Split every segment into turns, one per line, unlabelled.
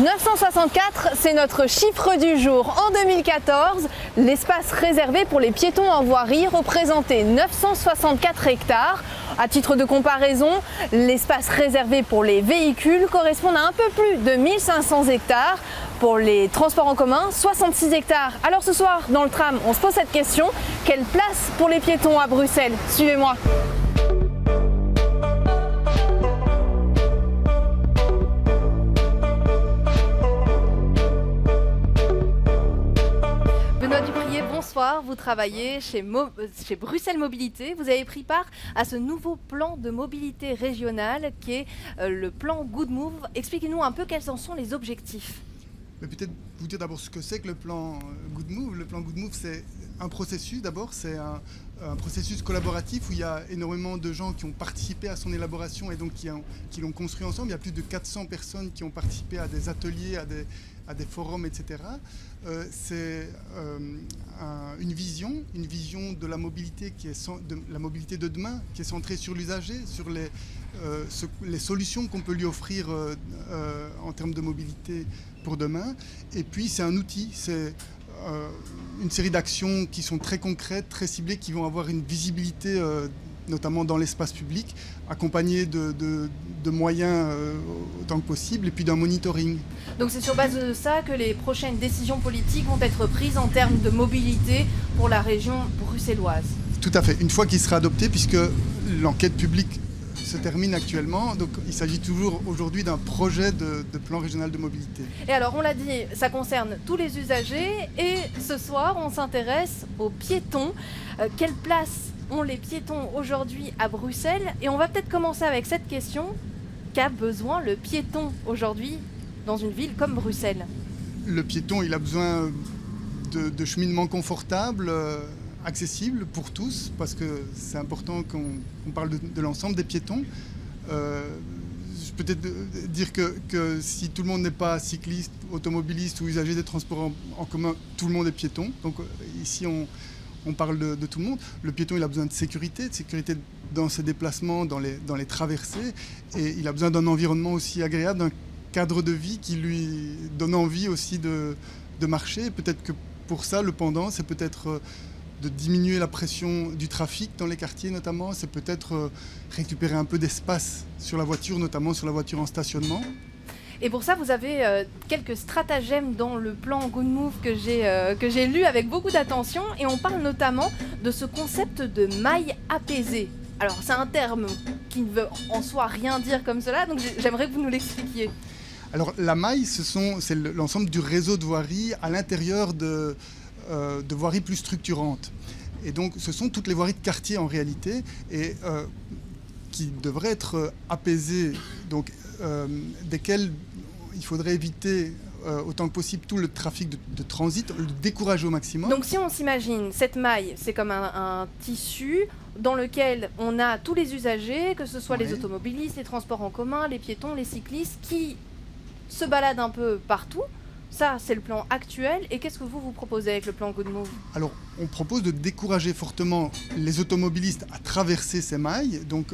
964, c'est notre chiffre du jour. En 2014, l'espace réservé pour les piétons en voirie représentait 964 hectares. À titre de comparaison, l'espace réservé pour les véhicules correspond à un peu plus de 1500 hectares. Pour les transports en commun, 66 hectares. Alors ce soir, dans le tram, on se pose cette question. Quelle place pour les piétons à Bruxelles? Suivez-moi. Bonsoir, vous travaillez chez Bruxelles Mobilité. Vous avez pris part à ce nouveau plan de mobilité régionale qui est le plan Good Move. Expliquez-nous un peu quels en sont les objectifs.
Mais peut-être vous dire d'abord ce que c'est que le plan Good Move. Le plan Good Move, c'est un processus d'abord, c'est un processus collaboratif où il y a énormément de gens qui ont participé à son élaboration et donc qui l'ont construit ensemble. Il y a plus de 400 personnes qui ont participé à des ateliers, à des forums, etc. C'est une vision de la mobilité de la mobilité de demain qui est centrée sur l'usager, sur les solutions qu'on peut lui offrir en termes de mobilité pour demain. Et puis c'est un outil, c'est une série d'actions qui sont très concrètes, très ciblées, qui vont avoir une visibilité notamment dans l'espace public, accompagné de moyens autant que possible, et puis d'un monitoring.
Donc c'est sur base de ça que les prochaines décisions politiques vont être prises en termes de mobilité pour la région bruxelloise.
Tout à fait, une fois qu'il sera adopté, puisque l'enquête publique se termine actuellement, donc il s'agit toujours aujourd'hui d'un projet de plan régional de mobilité.
Et alors on l'a dit, ça concerne tous les usagers, et ce soir on s'intéresse aux piétons. Quelle place ont les piétons aujourd'hui à Bruxelles? Et on va peut-être commencer avec cette question. Qu'a besoin le piéton aujourd'hui dans une ville comme Bruxelles?
Le piéton, il a besoin de cheminements confortables, accessibles pour tous, parce que c'est important qu'on parle de l'ensemble des piétons. Je peux peut-être dire que si tout le monde n'est pas cycliste, automobiliste ou usager des transports en commun, tout le monde est piéton. Donc ici, on parle de tout le monde. Le piéton, il a besoin de sécurité dans ses déplacements, dans les traversées. Et il a besoin d'un environnement aussi agréable, d'un cadre de vie qui lui donne envie aussi de marcher. Peut-être que pour ça, le pendant, c'est peut-être de diminuer la pression du trafic dans les quartiers notamment. C'est peut-être récupérer un peu d'espace sur la voiture, notamment sur la voiture en stationnement.
Et pour ça, vous avez quelques stratagèmes dans le plan Good Move que j'ai lu avec beaucoup d'attention. Et on parle notamment de ce concept de maille apaisée. Alors, c'est un terme qui ne veut en soi rien dire comme cela, donc j'aimerais que vous nous l'expliquiez.
Alors, la maille, c'est l'ensemble du réseau de voiries à l'intérieur de voiries plus structurantes. Et donc, ce sont toutes les voiries de quartier en réalité, et qui devraient être apaisées, donc desquelles il faudrait éviter autant que possible tout le trafic de transit, le décourager au maximum.
Donc si on s'imagine, cette maille, c'est comme un tissu dans lequel on a tous les usagers, que ce soit les automobilistes, les transports en commun, les piétons, les cyclistes, qui se baladent un peu partout. Ça, c'est le plan actuel. Et qu'est-ce que vous proposez avec le plan Good Move?
Alors, on propose de décourager fortement les automobilistes à traverser ces mailles. Donc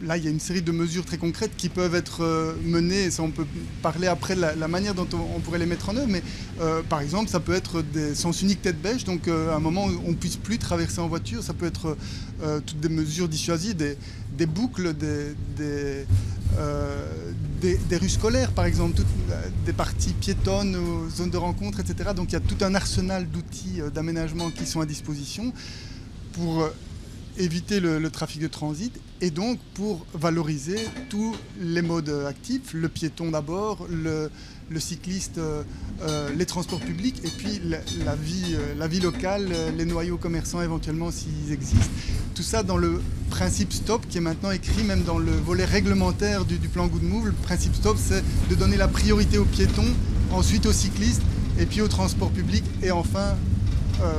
là, il y a une série de mesures très concrètes qui peuvent être menées. Et ça, on peut parler après de la manière dont on pourrait les mettre en œuvre. Mais par exemple, ça peut être des sens uniques tête bêche. Donc à un moment où on ne puisse plus traverser en voiture, ça peut être toutes des mesures dissuasives, des boucles, des rues scolaires, par exemple, des parties piétonnes, zones de rencontre, etc. Donc il y a tout un arsenal d'outils d'aménagement qui sont à disposition pour éviter le trafic de transit et donc pour valoriser tous les modes actifs, le piéton d'abord, le cycliste, les transports publics et puis la vie locale, les noyaux commerçants éventuellement s'ils existent. Tout ça dans le principe STOP qui est maintenant écrit même dans le volet réglementaire du plan Good Move. Le principe STOP, c'est de donner la priorité aux piétons, ensuite aux cyclistes et puis aux transports publics et enfin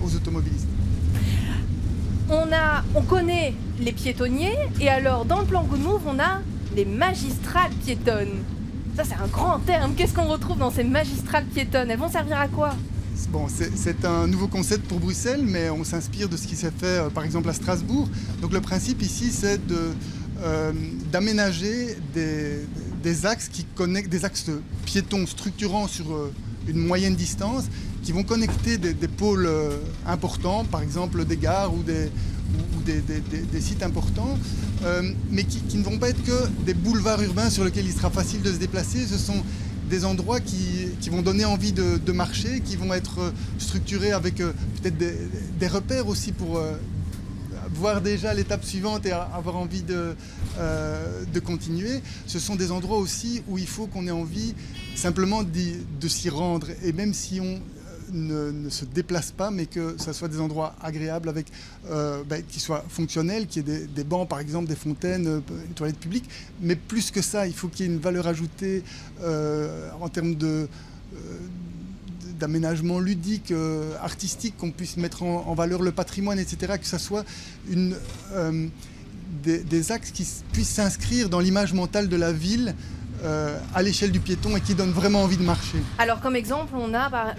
aux automobilistes.
On connaît les piétonniers et alors dans le plan Good Move, on a les magistrales piétonnes. Ça, c'est un grand terme. Qu'est-ce qu'on retrouve dans ces magistrales piétonnes? Elles vont servir à quoi?
Bon, c'est un nouveau concept pour Bruxelles, mais on s'inspire de ce qui s'est fait par exemple à Strasbourg. Donc le principe ici, c'est d'aménager des des axes qui connectent, des axes piétons structurants sur une moyenne distance, qui vont connecter des pôles importants, par exemple des gares ou des sites importants, mais qui ne vont pas être que des boulevards urbains sur lesquels il sera facile de se déplacer. Ce sont des endroits qui vont donner envie de marcher, qui vont être structurés avec peut-être des repères aussi pour voir déjà l'étape suivante et avoir envie de continuer. Ce sont des endroits aussi où il faut qu'on ait envie simplement de s'y rendre. Et même si on ne se déplace pas, mais que ce soit des endroits agréables, avec, qui soient fonctionnels, qu'il y ait des bancs, par exemple, des fontaines, une toilette publique. Mais plus que ça, il faut qu'il y ait une valeur ajoutée en termes d'aménagement ludique, artistique, qu'on puisse mettre en valeur le patrimoine, etc., que ça soit des axes qui puissent s'inscrire dans l'image mentale de la ville à l'échelle du piéton et qui donnent vraiment envie de marcher.
Alors comme exemple, on a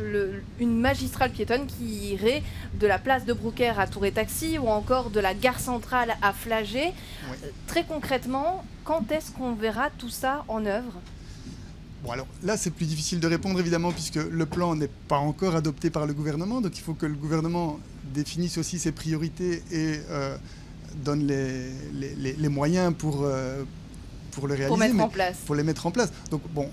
une magistrale piétonne qui irait de la place de Brouckère à Tour-et-Taxi ou encore de la gare centrale à Flagey. Oui. Très concrètement, quand est-ce qu'on verra tout ça en œuvre ?
Bon, alors là, c'est plus difficile de répondre, évidemment, puisque le plan n'est pas encore adopté par le gouvernement. Donc il faut que le gouvernement définisse aussi ses priorités et donne les moyens pour le réaliser.
Pour mettre en place.
Pour les mettre en place. Donc bon,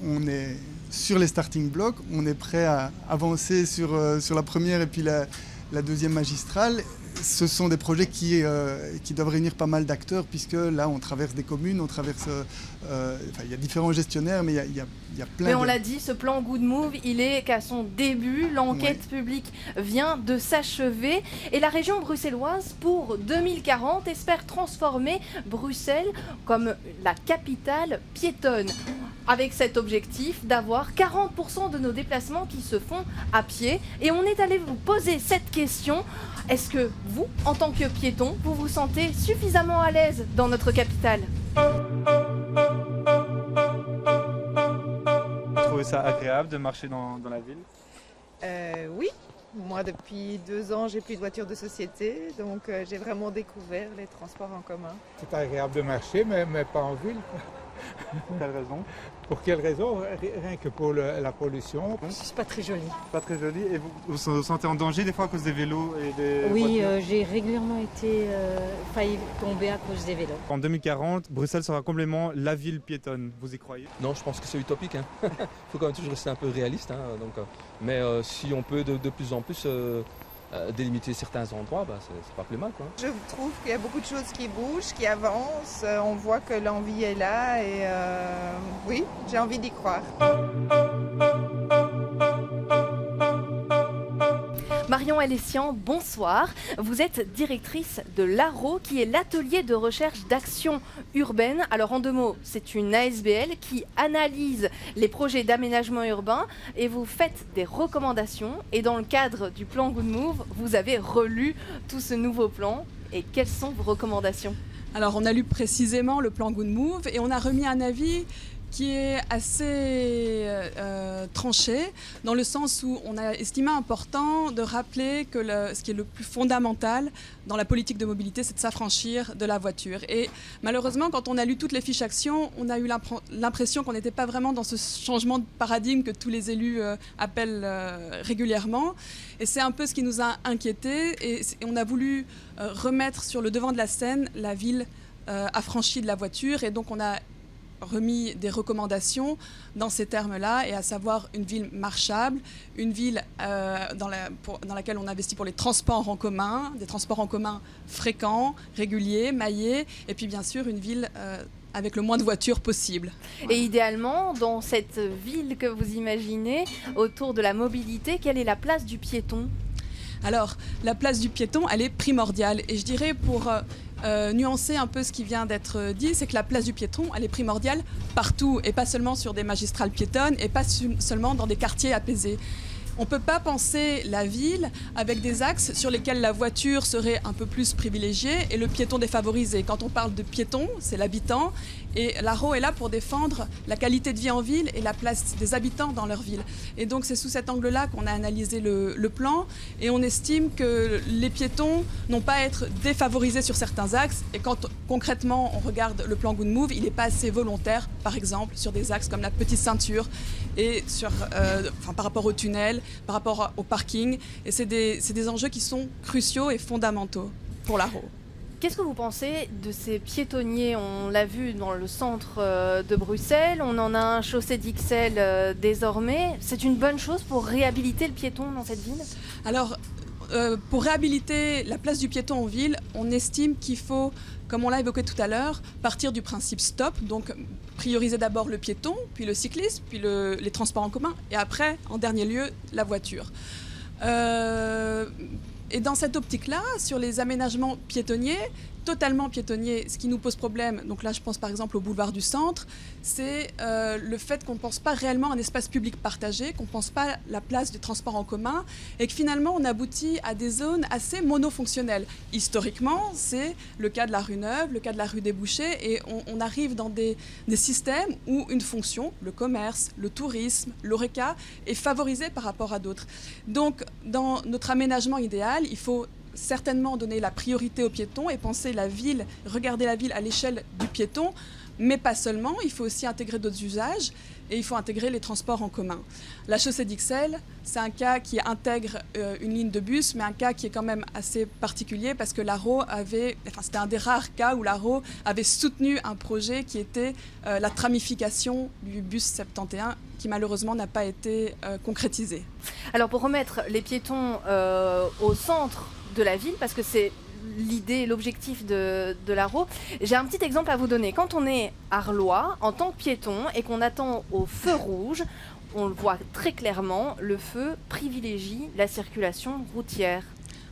on est sur les starting blocks, on est prêt à avancer sur la première et puis la deuxième magistrale. Ce sont des projets qui doivent réunir pas mal d'acteurs, puisque là, on traverse des communes, on traverse... il y a différents gestionnaires, mais il y a plein
Mais on l'a dit, ce plan Good Move, il est qu'à son début. L'enquête publique vient de s'achever. Et la région bruxelloise, pour 2040, espère transformer Bruxelles comme la capitale piétonne. Avec cet objectif d'avoir 40% de nos déplacements qui se font à pied. Et on est allé vous poser cette question. Est-ce que vous, en tant que piéton, vous vous sentez suffisamment à l'aise dans notre capitale ?
Vous trouvez ça agréable de marcher dans la ville ?
Oui. Moi, depuis 2 ans, j'ai plus de voiture de société, donc j'ai vraiment découvert les transports en commun.
C'est agréable de marcher, mais pas en ville.
Pour quelle raison ?
Pour quelle raison ? Rien que pour la pollution.
C'est pas très joli.
Pas très joli. Et vous vous sentez en danger des fois à cause des vélos et des
Oui,
voitures ?
j'ai régulièrement été failli tomber à cause des vélos.
En 2040, Bruxelles sera complètement la ville piétonne. Vous y croyez ?
Non, je pense que c'est utopique. Il faut quand même toujours rester un peu réaliste. Mais si on peut de plus en plus délimiter certains endroits, c'est pas plus mal, quoi.
Je trouve qu'il y a beaucoup de choses qui bougent, qui avancent. On voit que l'envie est là et oui, j'ai envie d'y croire.
Marion Alessian, bonsoir. Vous êtes directrice de l'ARO, qui est l'atelier de recherche d'action urbaine. Alors en 2 mots, c'est une ASBL qui analyse les projets d'aménagement urbain et vous faites des recommandations. Et dans le cadre du plan Good Move, vous avez relu tout ce nouveau plan. Et quelles sont vos recommandations ?
Alors on a lu précisément le plan Good Move et on a remis un avis qui est assez tranché, dans le sens où on a estimé important de rappeler que ce qui est le plus fondamental dans la politique de mobilité, c'est de s'affranchir de la voiture. Et malheureusement, quand on a lu toutes les fiches actions, on a eu l'impression qu'on n'était pas vraiment dans ce changement de paradigme que tous les élus appellent régulièrement. Et c'est un peu ce qui nous a inquiétés. Et on a voulu remettre sur le devant de la scène la ville affranchie de la voiture. Et donc on a remis des recommandations dans ces termes-là, et à savoir une ville marchable, une ville dans laquelle on investit pour les transports en commun, des transports en commun fréquents, réguliers, maillés, et puis bien sûr une ville avec le moins de voitures possible.
Et idéalement, dans cette ville que vous imaginez, autour de la mobilité, quelle est la place du piéton ?
Alors, la place du piéton, elle est primordiale. Et je dirais, pour nuancer un peu ce qui vient d'être dit, c'est que la place du piéton, elle est primordiale partout, et pas seulement sur des magistrales piétonnes, et pas seulement dans des quartiers apaisés. On ne peut pas penser la ville avec des axes sur lesquels la voiture serait un peu plus privilégiée et le piéton défavorisé. Quand on parle de piéton, c'est l'habitant. Et l'ARO est là pour défendre la qualité de vie en ville et la place des habitants dans leur ville. Et donc c'est sous cet angle-là qu'on a analysé le plan. Et on estime que les piétons n'ont pas à être défavorisés sur certains axes. Et quand concrètement on regarde le plan Good Move, il n'est pas assez volontaire, par exemple, sur des axes comme la petite ceinture et par rapport au tunnel, par rapport au parking. Et c'est des enjeux qui sont cruciaux et fondamentaux pour l'ARO.
Qu'est-ce que vous pensez de ces piétonniers? On l'a vu dans le centre de Bruxelles, on en a un chaussée d'Ixelles désormais. C'est une bonne chose pour réhabiliter le piéton dans cette ville?
Alors, pour réhabiliter la place du piéton en ville, on estime qu'il faut, comme on l'a évoqué tout à l'heure, partir du principe stop, donc prioriser d'abord le piéton, puis le cycliste, puis les transports en commun, et après, en dernier lieu, la voiture. Et dans cette optique-là, sur les aménagements piétonniers, totalement piétonniers, ce qui nous pose problème, donc là je pense par exemple au boulevard du Centre, c'est le fait qu'on ne pense pas réellement à un espace public partagé, qu'on ne pense pas la place du transport en commun, et que finalement on aboutit à des zones assez monofonctionnelles. Historiquement, c'est le cas de la rue Neuve, le cas de la rue des Bouchers, et on arrive dans des systèmes où une fonction, le commerce, le tourisme, l'horeca, est favorisée par rapport à d'autres. Donc dans notre aménagement idéal, il faut certainement donner la priorité aux piétons et penser la ville, regarder la ville à l'échelle du piéton, mais pas seulement, il faut aussi intégrer d'autres usages et il faut intégrer les transports en commun. La chaussée d'Ixelles, c'est un cas qui intègre une ligne de bus, mais un cas qui est quand même assez particulier parce que l'ARO c'était un des rares cas où l'ARO avait soutenu un projet qui était la tramification du bus 71 qui malheureusement n'a pas été concrétisé.
Alors pour remettre les piétons au centre de la ville, parce que c'est l'idée, l'objectif de l'ARO. J'ai un petit exemple à vous donner. Quand on est arlois, en tant que piéton, et qu'on attend au feu rouge, on le voit très clairement, le feu privilégie la circulation routière.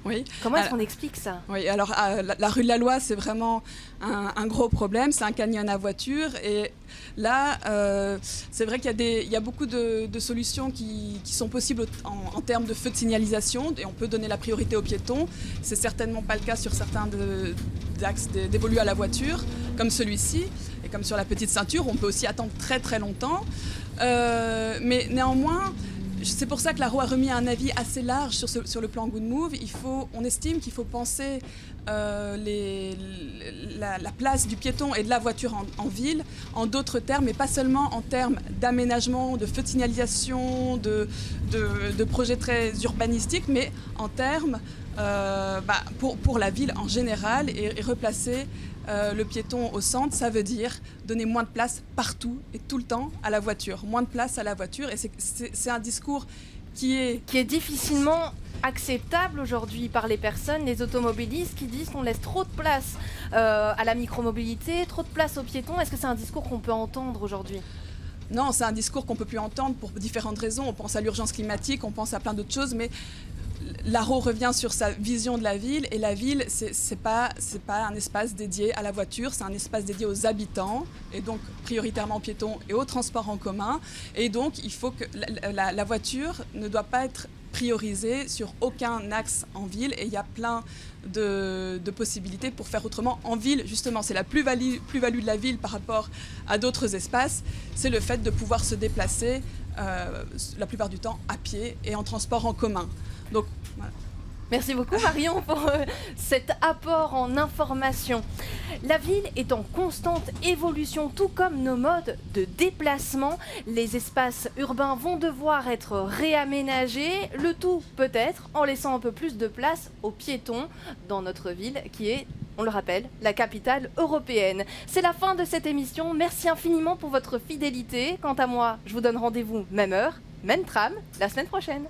Oui.
Comment est-ce qu'on explique ça?
Oui, alors la rue de la Loi, c'est vraiment un gros problème, c'est un canyon à voiture. Et là, c'est vrai qu'il y a beaucoup de solutions qui sont possibles en termes de feux de signalisation, et on peut donner la priorité aux piétons. C'est certainement pas le cas sur certains axes dévolus à la voiture, comme celui-ci, et comme sur la petite ceinture, on peut aussi attendre très très longtemps. Mais néanmoins, c'est pour ça que l'ARO a remis un avis assez large sur le plan Good Move. On estime qu'il faut penser la place du piéton et de la voiture en ville en d'autres termes, mais pas seulement en termes d'aménagement, de feux de signalisation, de projets très urbanistiques, mais en termes pour la ville en général et replacer le piéton au centre. Ça veut dire donner moins de place partout et tout le temps à la voiture. Moins de place à la voiture, et c'est un discours qui est difficilement
acceptable aujourd'hui par les personnes, les automobilistes qui disent qu'on laisse trop de place à la micromobilité, trop de place aux piétons. Est-ce que c'est un discours qu'on peut entendre aujourd'hui?
Non, c'est un discours qu'on ne peut plus entendre pour différentes raisons. On pense à l'urgence climatique, on pense à plein d'autres choses, mais l'ARO revient sur sa vision de la ville, et la ville, c'est pas un espace dédié à la voiture, c'est un espace dédié aux habitants, et donc prioritairement aux piétons et aux transports en commun. Et donc, il faut que la voiture ne doit pas être priorisée sur aucun axe en ville, et il y a plein de possibilités pour faire autrement en ville. Justement, c'est la plus-value de la ville par rapport à d'autres espaces, c'est le fait de pouvoir se déplacer la plupart du temps à pied et en transport en commun. Donc, voilà.
Merci beaucoup Marion pour cet apport en information. La ville est en constante évolution, tout comme nos modes de déplacement. Les espaces urbains vont devoir être réaménagés, le tout peut-être en laissant un peu plus de place aux piétons dans notre ville qui est, on le rappelle, la capitale européenne. C'est la fin de cette émission. Merci infiniment pour votre fidélité. Quant à moi, je vous donne rendez-vous même heure, même tram, la semaine prochaine.